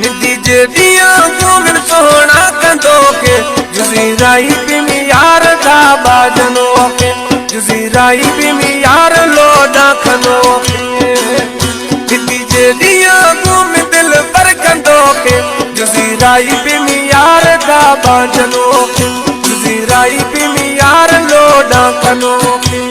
निंदी जदियां घूमन सोना कंदो के जजीराई बिमी यार था बाजनो के जजीराई बिमी यार लोडा खनो के निंदी जदियां घूम दिल पर कंदो के जजीराई बिमी यार था बाजनो के जजीराई बिमी यार लोडा खनो के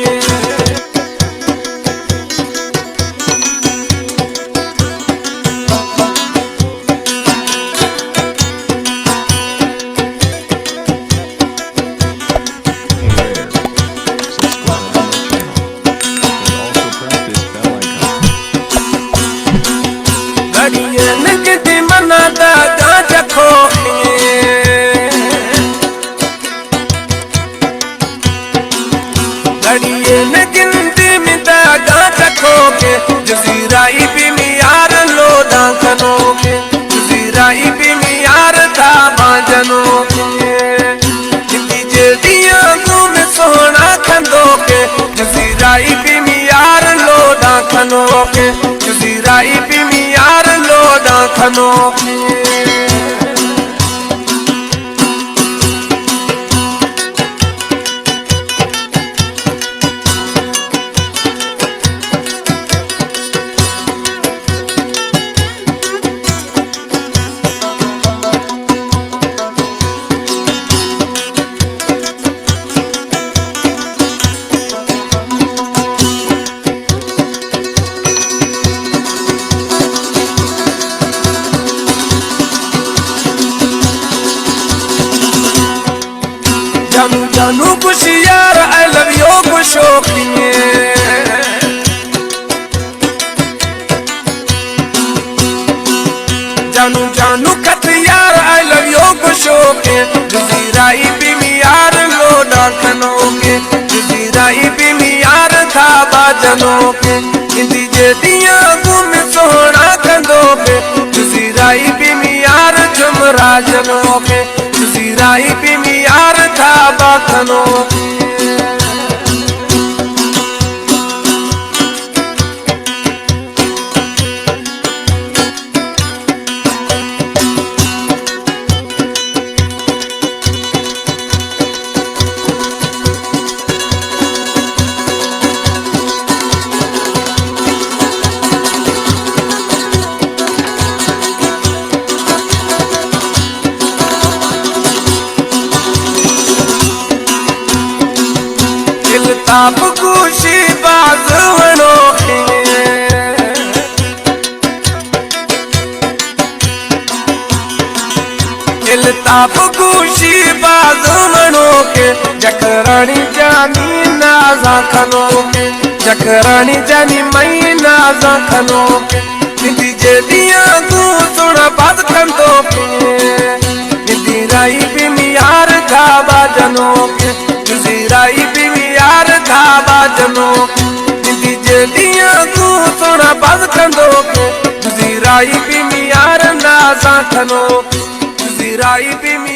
जजीराई बिमी यार लोडा खनो के जजीराई बिमी यार था बाजनो के निंदी जदियां घूम सोना कंदो के जजीराई बिमी यार लोडा खनो के जजीराई बिमी यार लोडा खनो के जानू जानू कुछ यार आई लव यू कुछ जानू जानू कत यार आई लव यू कुछ जजीराई बिमी यार लोडा खनो के जजीराई बिमी यार था बाजनो के निंदी जदियां घूम सोना कंदो के जजीराई बिमी यार जुमरा जनो के जजीराई बिमी यार था बाखनो ताप खुशी बाजवनो ताप खुशी बाजवनो के जकरानी जानी नाजा खनो के जकरानी जानी मई नाजा खनो के निंदी जदियां तू सुना बात कंदो के जजीराई बिमी यार था बाजनो के जजीराई बिमी यार था बाजनो निंदी जदियां तू सुना बात कंदो के जजीराई बिमी यार नाजा खनो जजीराई बिमी